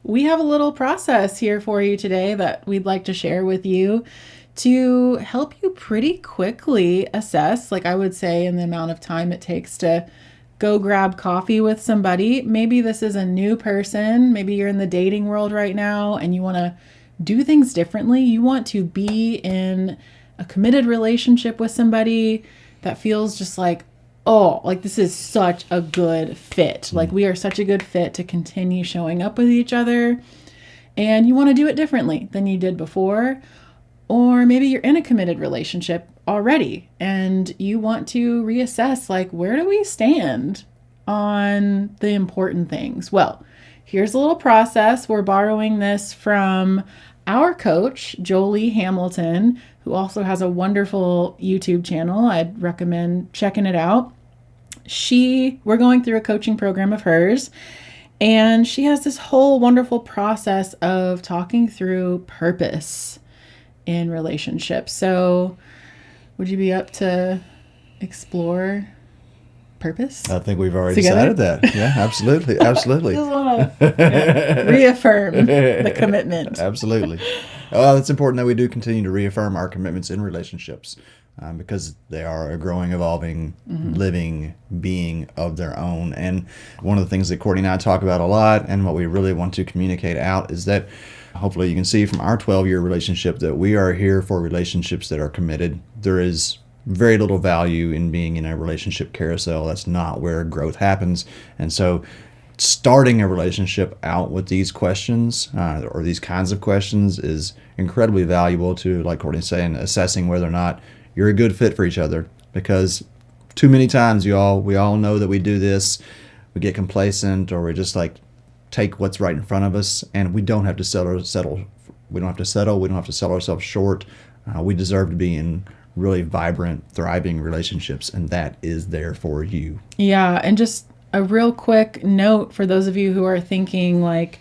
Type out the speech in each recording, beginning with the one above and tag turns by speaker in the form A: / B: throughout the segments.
A: We have a little process here for you today that we'd like to share with you to help you pretty quickly assess, like I would say, in the amount of time it takes to go grab coffee with somebody. Maybe this is a new person. Maybe you're in the dating world right now and you want to do things differently. You want to be in a committed relationship with somebody that feels just like, oh, like this is such a good fit. Like we are such a good fit to continue showing up with each other. And you want to do it differently than you did before. Or maybe you're in a committed relationship already and you want to reassess, like, where do we stand on the important things? Well, here's a little process. We're borrowing this from our coach, Jolie Hamilton, who also has a wonderful YouTube channel. I'd recommend checking it out. We're going through a coaching program of hers, and she has this whole wonderful process of talking through purpose in relationships. So would you be up to explore purpose?
B: I think we've already
A: together?
B: decided that. Yeah, absolutely. Absolutely.
A: Just want to reaffirm the commitment.
B: Absolutely. Well, it's important that we do continue to reaffirm our commitments in relationships because they are a growing, evolving, living being of their own. And one of the things that Courtney and I talk about a lot and what we really want to communicate out is that hopefully you can see from our 12-year relationship that we are here for relationships that are committed. There is very little value in being in a relationship carousel. That's not where growth happens. And so starting a relationship out with these questions or these kinds of questions is incredibly valuable to, like Courtney's saying, assessing whether or not you're a good fit for each other. Because too many times we all know that we do this, we get complacent, or we just like take what's right in front of us, and we don't have to settle. We don't have to settle. We don't have to sell ourselves short. We deserve to be in really vibrant, thriving relationships, and that is there for you.
A: Yeah, and just a real quick note for those of you who are thinking, like,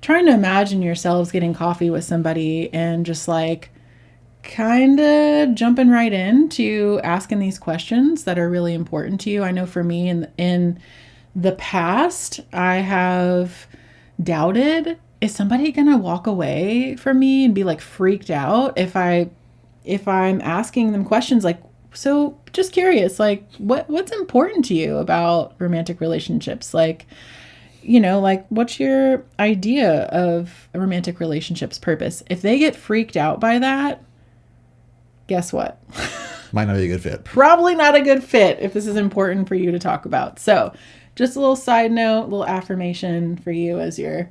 A: trying to imagine yourselves getting coffee with somebody and just like kind of jumping right into asking these questions that are really important to you. I know for me in the past, I have doubted, is somebody gonna walk away from me and be like freaked out if I'm asking them questions like, so just curious, like what's important to you about romantic relationships? Like, like what's your idea of a romantic relationship's purpose? If they get freaked out by that, guess what?
B: Might not be a good fit.
A: Probably not a good fit if this is important for you to talk about. So just a little side note, a little affirmation for you as you're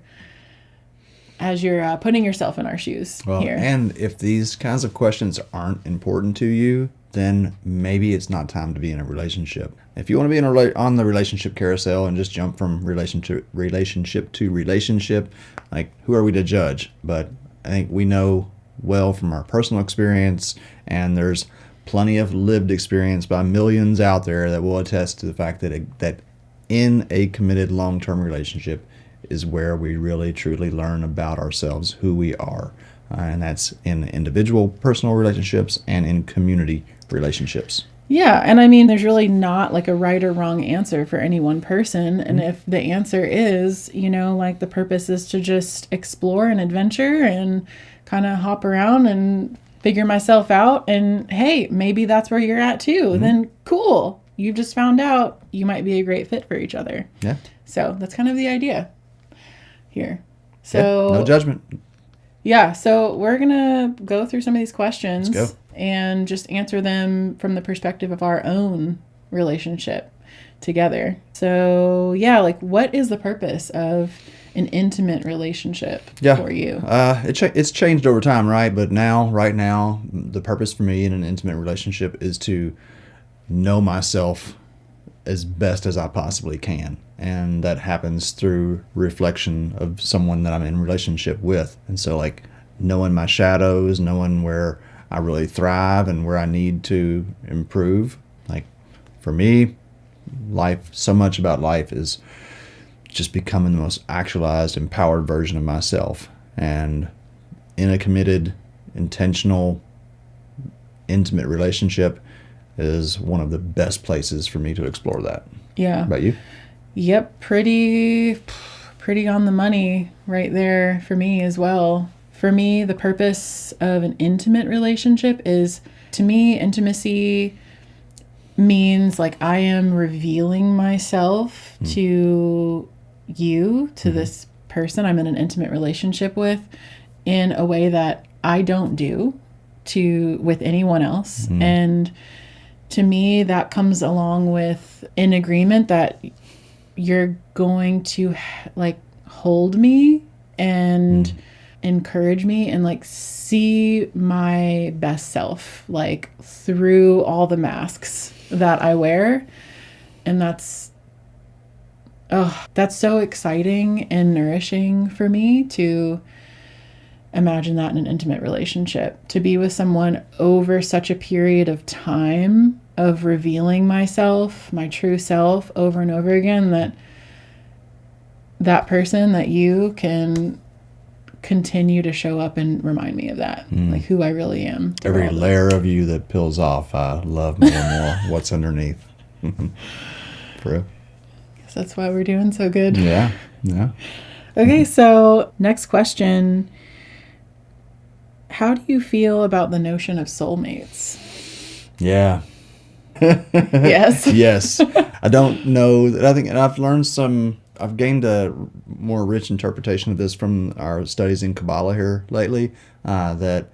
A: putting yourself in our shoes here.
B: And if these kinds of questions aren't important to you, then maybe it's not time to be in a relationship. If you want to be on the relationship carousel and just jump from relationship to relationship, like, who are we to judge? But I think we know well from our personal experience, and there's plenty of lived experience by millions out there that will attest to the fact that in a committed long-term relationship is where we really truly learn about ourselves, who we are. And that's in individual personal relationships and in community relationships.
A: Yeah, and I mean, there's really not like a right or wrong answer for any one person. And if the answer is, like the purpose is to just explore and adventure and kind of hop around and figure myself out, and hey, maybe that's where you're at too, then cool. You've just found out you might be a great fit for each other.
B: Yeah.
A: So that's kind of the idea here. So
B: no judgment.
A: Yeah, so we're going to go through some of these questions.
B: Let's go.
A: And just answer them from the perspective of our own relationship together. So, yeah, like, what is the purpose of an intimate relationship for you?
B: It's changed over time, right? But right now, the purpose for me in an intimate relationship is to know myself as best as I possibly can. And that happens through reflection of someone that I'm in relationship with. And so, like, knowing my shadows, knowing where I really thrive and where I need to improve. Like, for me, so much about life is just becoming the most actualized, empowered version of myself. And in a committed, intentional, intimate relationship is one of the best places for me to explore that.
A: Yeah.
B: About you?
A: Yep, pretty on the money right there for me as well. For me, the purpose of an intimate relationship is, to me, intimacy means like I am revealing myself to you, to this person I'm in an intimate relationship with, in a way that I don't do to with anyone else. And to me, that comes along with an agreement that you're going to like hold me and encourage me and like see my best self like through all the masks that I wear. And that's so exciting and nourishing for me to imagine that in an intimate relationship, to be with someone over such a period of time of revealing myself, my true self over and over again, that person, that you can continue to show up and remind me of that, like who I really am.
B: Every layer of you that peels off, I love more and more what's underneath. For real.
A: Guess that's why we're doing so good.
B: Yeah.
A: Okay, so next question. How do you feel about the notion of soulmates?
B: Yeah.
A: Yes.
B: Yes. I don't know. I think, and I've gained a more rich interpretation of this from our studies in Kabbalah here lately, that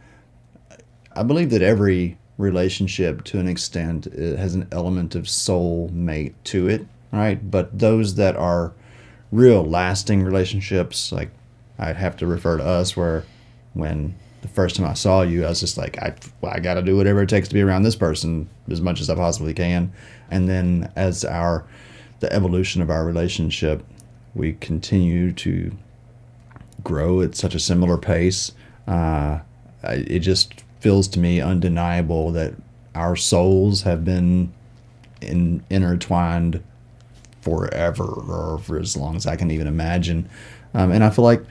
B: I believe that every relationship to an extent it has an element of soulmate to it, right? But those that are real lasting relationships, like I'd have to refer to us, where when the first time I saw you, I was just like, I got to do whatever it takes to be around this person as much as I possibly can. And then as the evolution of our relationship, we continue to grow at such a similar pace. It just feels to me undeniable that our souls have been intertwined forever, or for as long as I can even imagine. And I feel like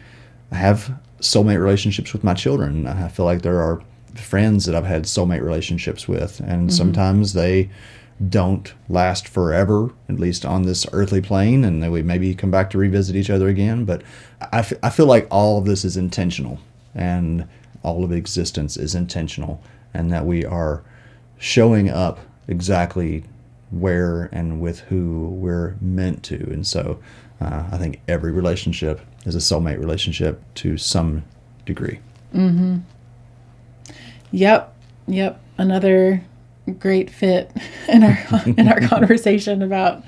B: I have soulmate relationships with my children. I feel like there are friends that I've had soulmate relationships with, and sometimes they don't last forever, at least on this earthly plane, and then we maybe come back to revisit each other again. But I feel like all of this is intentional, and all of existence is intentional, and that we are showing up exactly where and with who we're meant to. And so I think every relationship is a soulmate relationship to some degree.
A: Yep. Another great fit in our conversation about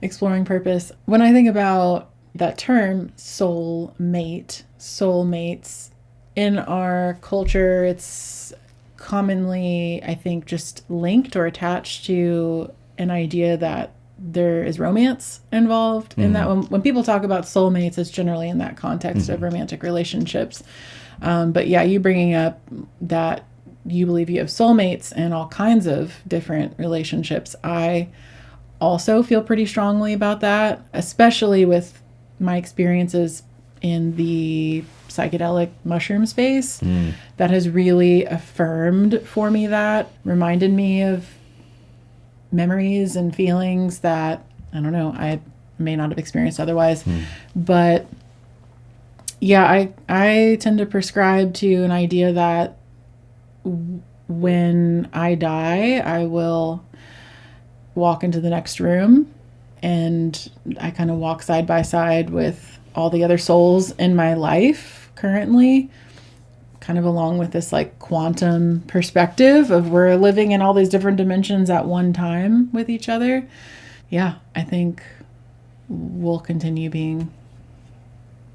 A: exploring purpose. When I think about that term soulmates, in our culture, it's commonly, I think, just linked or attached to an idea that there is romance involved in that. When people talk about soulmates, it's generally in that context of romantic relationships. But yeah, you bringing up that you believe you have soulmates in all kinds of different relationships. I also feel pretty strongly about that, especially with my experiences in the psychedelic mushroom space. That has really affirmed for me, that reminded me of memories and feelings that, I don't know, I may not have experienced otherwise. But yeah, I tend to prescribe to an idea that when I die, I will walk into the next room, and I kind of walk side by side with all the other souls in my life currently, kind of along with this like quantum perspective of we're living in all these different dimensions at one time with each other. Yeah, I think we'll continue being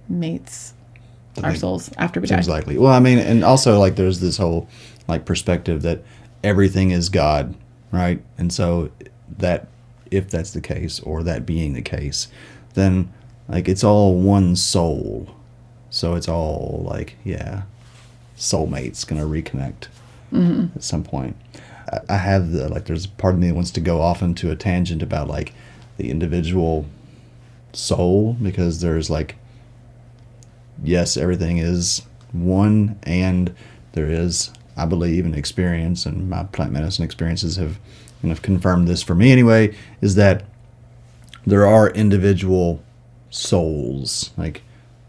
A: mates, our souls, after we die.
B: Seems likely. Well, I mean, and also like there's this whole like perspective that everything is God, right? And so that if that's the case, or that being the case, then like it's all one soul. So it's all like, yeah, soulmates gonna reconnect at some point. I have there's a part of me that wants to go off into a tangent about like the individual soul, because there's like, yes, everything is one, and there is, I believe, an experience, and my plant medicine experiences have confirmed this for me anyway, is that there are individual souls. Like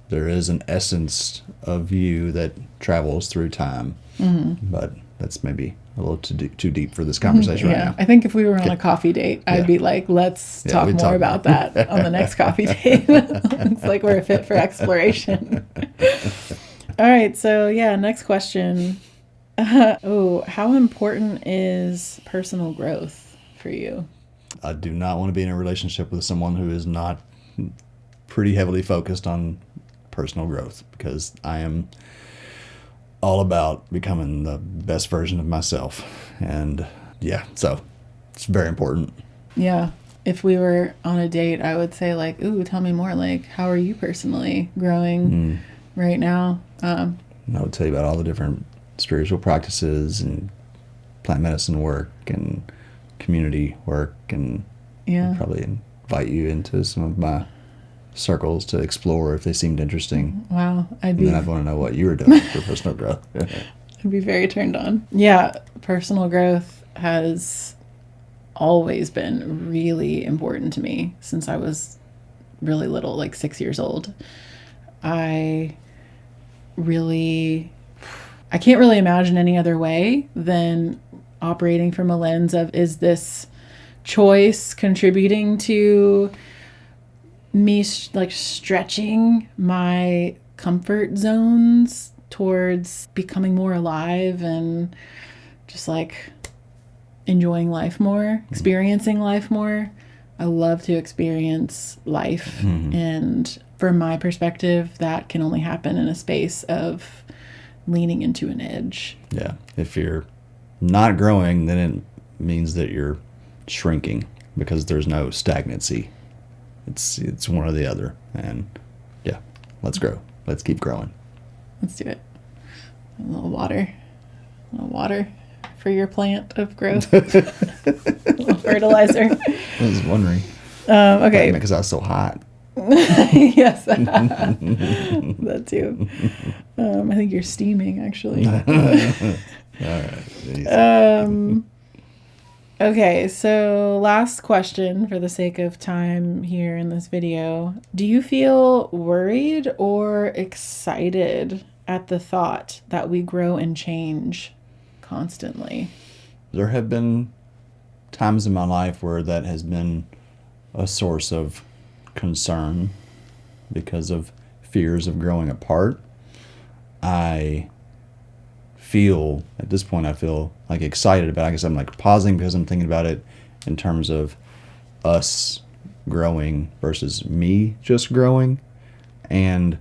B: there is an essence of you that travels through time. But that's maybe a little too deep for this conversation right now.
A: I think if we were on a coffee date, I'd be like, let's talk more about that on the next coffee date. It's like we're a fit for exploration. All right. So next question. How important is personal growth for you?
B: I do not want to be in a relationship with someone who is not pretty heavily focused on personal growth, because I am all about becoming the best version of myself. And so it's very important.
A: Yeah. If we were on a date, I would say like, ooh, tell me more. Like, how are you personally growing right now?
B: I would tell you about all the different spiritual practices and plant medicine work and community work, and probably invite you into some of my circles to explore if they seemed interesting.
A: Wow.
B: Then I'd want to know what you were doing for personal growth.
A: I'd be very turned on. Yeah. Personal growth has always been really important to me since I was really little, like 6 years old. I can't really imagine any other way than operating from a lens of, is this choice contributing to me like stretching my comfort zones towards becoming more alive and just like enjoying life more, experiencing life more. I love to experience life. And from my perspective, that can only happen in a space of leaning into an edge.
B: Yeah. If you're not growing, then it means that you're shrinking, because there's no stagnancy. It's one or the other. And let's grow. Let's keep growing.
A: Let's do it. A little water for your plant of growth. A little fertilizer.
B: I was wondering.
A: Okay.
B: Because I was so hot.
A: Yes. That too. I think you're steaming, actually.
B: All right.
A: Okay, so last question for the sake of time here in this video. Do you feel worried or excited at the thought that we grow and change constantly?
B: There have been times in my life where that has been a source of concern because of fears of growing apart. At this point, I feel like excited about it. I guess I'm like pausing because I'm thinking about it in terms of us growing versus me just growing. And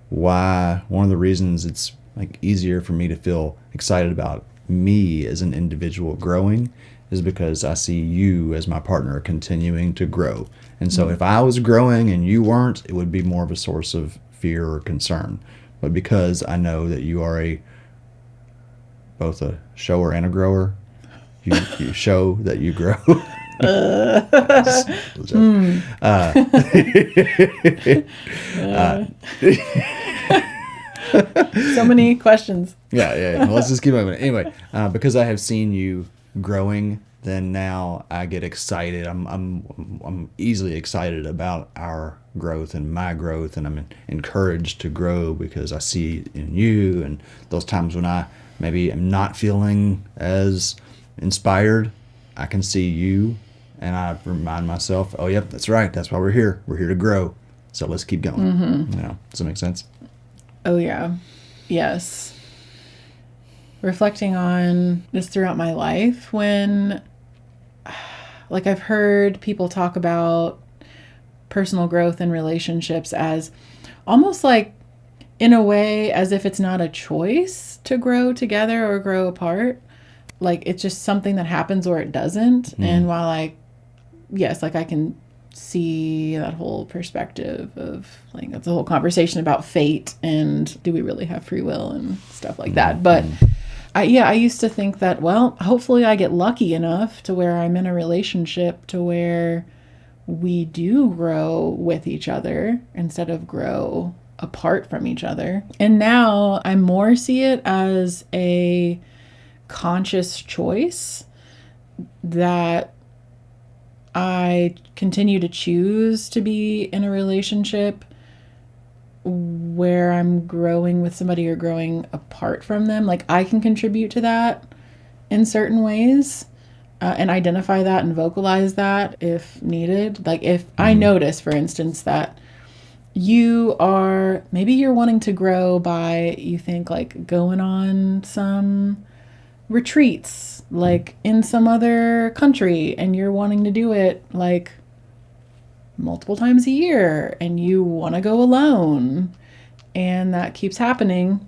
B: why one of the reasons it's like easier for me to feel excited about me as an individual growing is because I see you as my partner continuing to grow. And so if I was growing and you weren't, it would be more of a source of fear or concern. But because I know that you are both a shower and a grower, you show that you grow.
A: So many questions.
B: Yeah. Well, let's just keep moving. Anyway, because I have seen you growing, then now I get excited. I'm easily excited about our growth and my growth, and I'm encouraged to grow because I see in you. And those times when I maybe am not feeling as inspired, I can see you, and I remind myself, oh, yep, that's right. That's why we're here. We're here to grow. So let's keep going. Does that make sense?
A: Oh, yeah. Yes. Reflecting on this throughout my life, when, like, I've heard people talk about personal growth and relationships as almost like, in a way, as if it's not a choice to grow together or grow apart. Like, it's just something that happens or it doesn't. And while I can see that whole perspective of, like, that's a whole conversation about fate and do we really have free will and stuff like that. But I used to think that, well, hopefully I get lucky enough to where I'm in a relationship to where we do grow with each other instead of grow apart from each other. And now I more see it as a conscious choice that I continue to choose to be in a relationship where I'm growing with somebody or growing apart from them, like I can contribute to that in certain ways, and identify that and vocalize that if needed. Like if I notice, for instance, that maybe you're wanting to grow by, you think, like going on some retreats, like in some other country, and you're wanting to do it like multiple times a year, and you want to go alone, and that keeps happening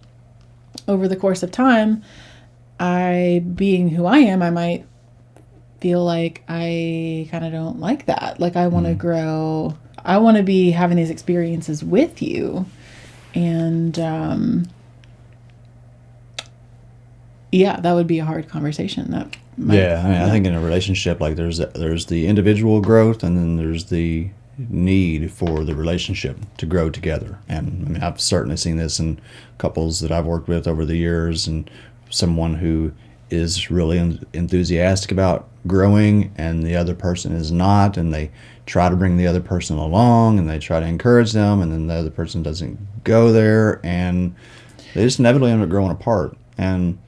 A: over the course of time. Being who I am, I might feel like I kind of don't like that. Like I want to grow. I want to be having these experiences with you. And yeah, that would be a hard conversation.
B: I think in a relationship, like there's the individual growth, and then there's the need for the relationship to grow together. And I mean, I've certainly seen this in couples that I've worked with over the years, and someone who is really enthusiastic about growing and the other person is not, and they try to bring the other person along and they try to encourage them, and then the other person doesn't go there, and they just inevitably end up growing apart. And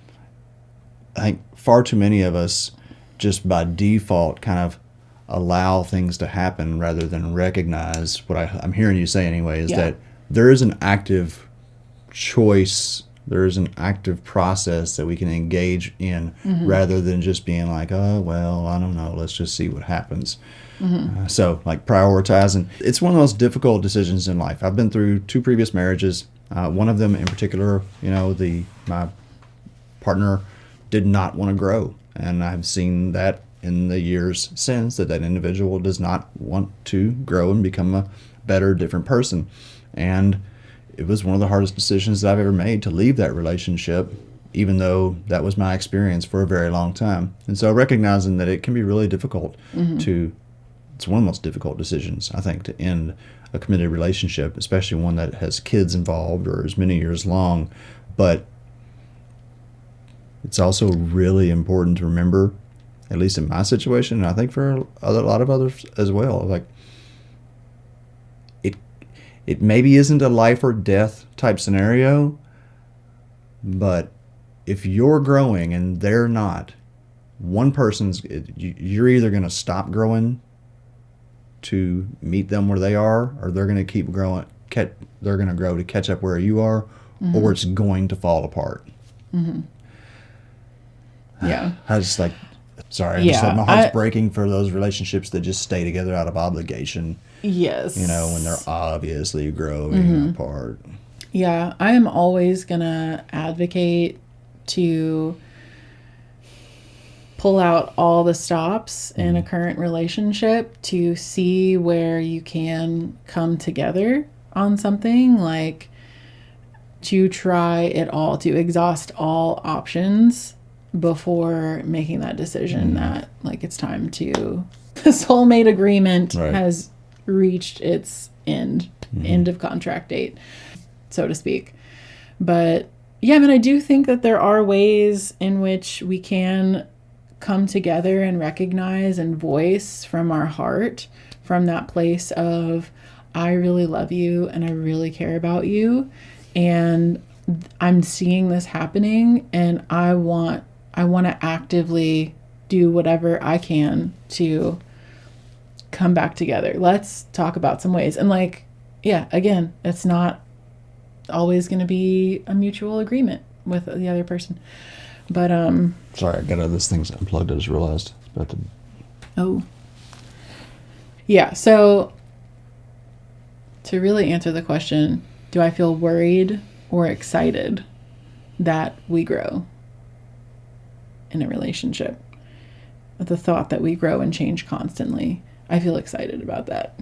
B: I think far too many of us just by default kind of allow things to happen rather than recognize what I'm hearing you say anyway, is that there is an active choice, there is an active process that we can engage in, rather than just being like, oh, well, I don't know, let's just see what happens. So like prioritizing, it's one of the most difficult decisions in life. I've been through 2 previous marriages. One of them in particular, my partner did not want to grow. And I've seen that in the years since, that individual does not want to grow and become a better, different person. And it was one of the hardest decisions that I've ever made to leave that relationship, even though that was my experience for a very long time. And so recognizing that it can be really difficult it's one of the most difficult decisions, I think, to end a committed relationship, especially one that has kids involved or is many years long. But it's also really important to remember, at least in my situation, and I think for a lot of others as well, like it maybe isn't a life or death type scenario, but if you're growing and they're not, you're either going to stop growing to meet them where they are, or they're going to keep growing. They're going to grow to catch up where you are, or it's going to fall apart.
A: Yeah.
B: I just like, sorry, just like my heart's breaking for those relationships that just stay together out of obligation.
A: Yes.
B: When they're obviously growing apart.
A: Yeah, I am always going to advocate to pull out all the stops in a current relationship to see where you can come together on something, like to try it all, to exhaust all options before making that decision that like it's time to, the soulmate agreement has reached its end of contract date, so to speak. But yeah, I mean, I do think that there are ways in which we can come together and recognize and voice from our heart, from that place of, I really love you and I really care about you, and I'm seeing this happening, and I want to actively do whatever I can to come back together. Let's talk about some ways. And like, yeah, again, it's not always going to be a mutual agreement with the other person. But
B: sorry, I got this thing's unplugged. I just realized it's about to.
A: Oh. Yeah. So to really answer the question, do I feel worried or excited that we grow in a relationship? The thought that we grow and change constantly. I feel excited about that.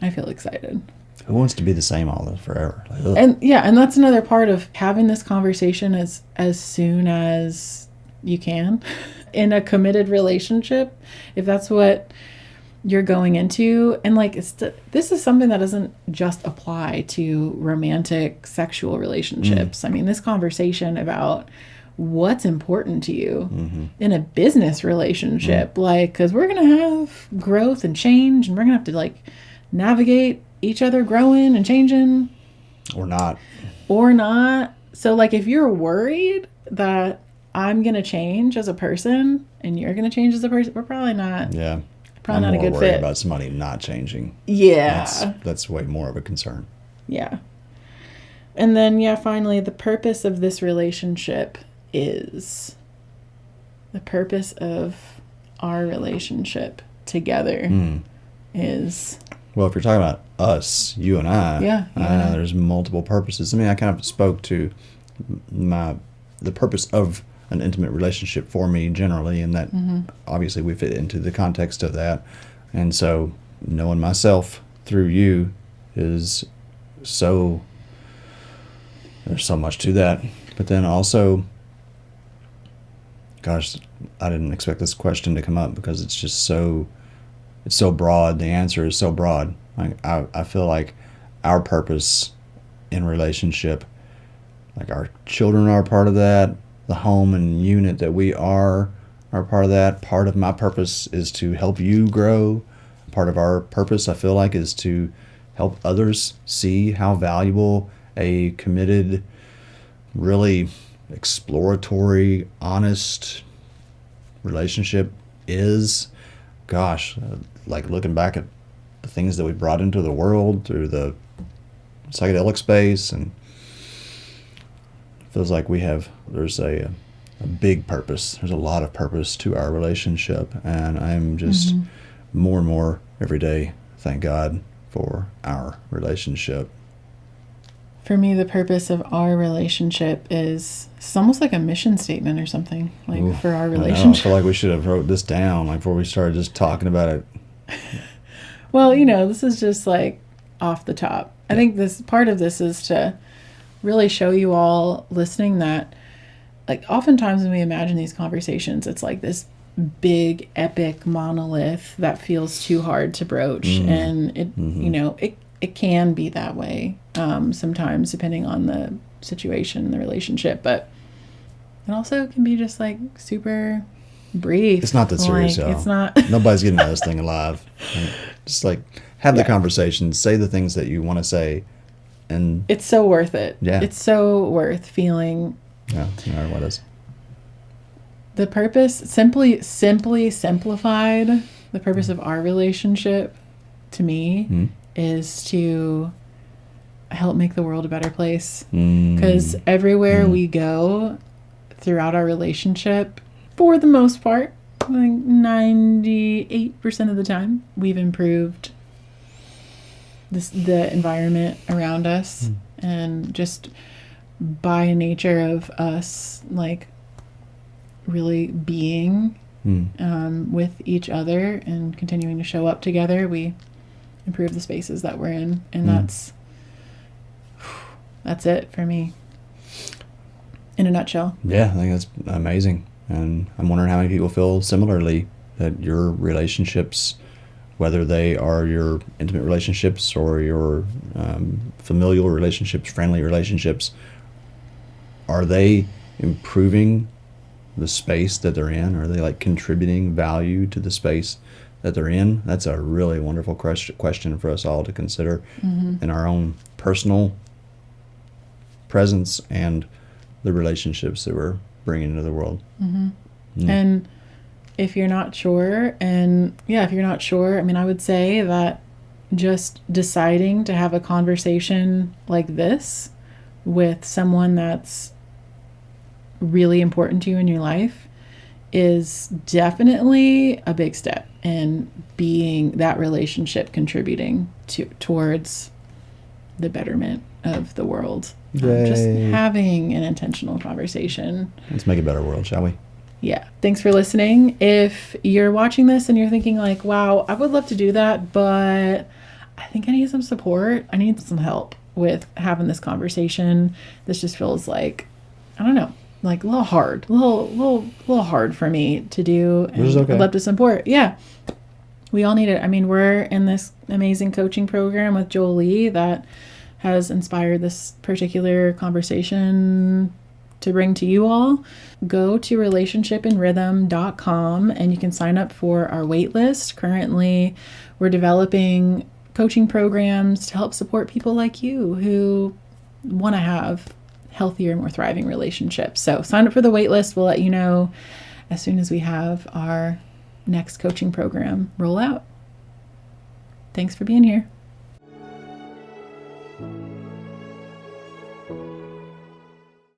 A: I feel excited.
B: Who wants to be the same all forever? Like,
A: and yeah, and that's another part of having this conversation as soon as you can in a committed relationship, if that's what you're going into. And like, this is something that doesn't just apply to romantic sexual relationships. I mean, this conversation about what's important to you
B: Mm-hmm.
A: in a business relationship. Like, because we're going to have growth and change, and we're going to have to, like, navigate each other growing and changing.
B: Or not.
A: Or not. So, like, if you're worried that I'm going to change as a person and you're going to change as a person, we're probably not.
B: Yeah.
A: Probably
B: I'm
A: not a
B: more
A: good
B: worried
A: fit.
B: about somebody not changing.
A: Yeah.
B: That's way more of a concern.
A: Yeah. And then, yeah, finally, the purpose of this relationship is the purpose of our relationship together is.
B: Well, if you're talking about us, you and I,
A: Yeah, you and I.
B: there's multiple purposes. I mean, I kind of spoke to the purpose of an intimate relationship for me generally, and that obviously we fit into the context of that. And so knowing myself through you is so, there's so much to that. But then also, gosh, I didn't expect this question to come up because it's just it's so broad. The answer is so broad. I feel like our purpose in relationship, like our children are part of that, the home and unit that we are part of that. Part of my purpose is to help you grow. Part of our purpose, I feel like, is to help others see how valuable a committed, really exploratory, honest relationship is. Gosh, like looking back at the things that we brought into the world through the psychedelic space, and it feels like there's a big purpose. There's a lot of purpose to our relationship, and I'm just more and more every day, thank God for our relationship.
A: For me, the purpose of our relationship is, it's almost like a mission statement or something, like. Ooh, for our relationship.
B: I feel like we should have wrote this down like before we started just talking about it.
A: Well, this is just like off the top. I think this part of this is to really show you all listening that, like, oftentimes when we imagine these conversations, it's like this big epic monolith that feels too hard to broach, and it it can be that way sometimes depending on the situation, the relationship, but it also can be just like super brief.
B: It's not that serious, y'all.
A: It's not.
B: Nobody's getting out of this thing alive. Just like have the conversation, say the things that you want to say, and
A: it's so worth it.
B: Yeah,
A: it's so worth feeling.
B: Yeah, what is
A: the purpose? Simply simplified, the purpose of our relationship to me is to help make the world a better place. Because everywhere we go throughout our relationship, for the most part, like 98% of the time, we've improved the environment around us, and just by nature of us, like, really being with each other and continuing to show up together, we improve the spaces that we're in, and that's it for me in a nutshell.
B: Yeah, I think that's amazing, and I'm wondering how many people feel similarly, that your relationships, whether they are your intimate relationships or your familial relationships, friendly relationships, are they improving the space that they're in? Are they like contributing value to the space that they're in? That's a really wonderful question for us all to consider in our own personal presence and the relationships that we're bringing into the world.
A: And if you're not sure, I mean, I would say that just deciding to have a conversation like this with someone that's really important to you in your life is definitely a big step in being that relationship contributing towards the betterment of the world. Just having an intentional conversation.
B: Let's make a better world, shall we?
A: Yeah. Thanks for listening. If you're watching this and you're thinking like, wow, I would love to do that, but I think I need some support. I need some help with having this conversation. This just feels like, I don't know, like a little hard for me to do. And
B: which is okay.
A: I'd love to support. Yeah. We all need it. I mean, we're in this amazing coaching program with Jolie that has inspired this particular conversation to bring to you all, go to relationshipandrhythm.com and you can sign up for our wait list. Currently, we're developing coaching programs to help support people like you who want to have healthier, more thriving relationships. So sign up for the wait list. We'll let you know as soon as we have our next coaching program roll out. Thanks for being here.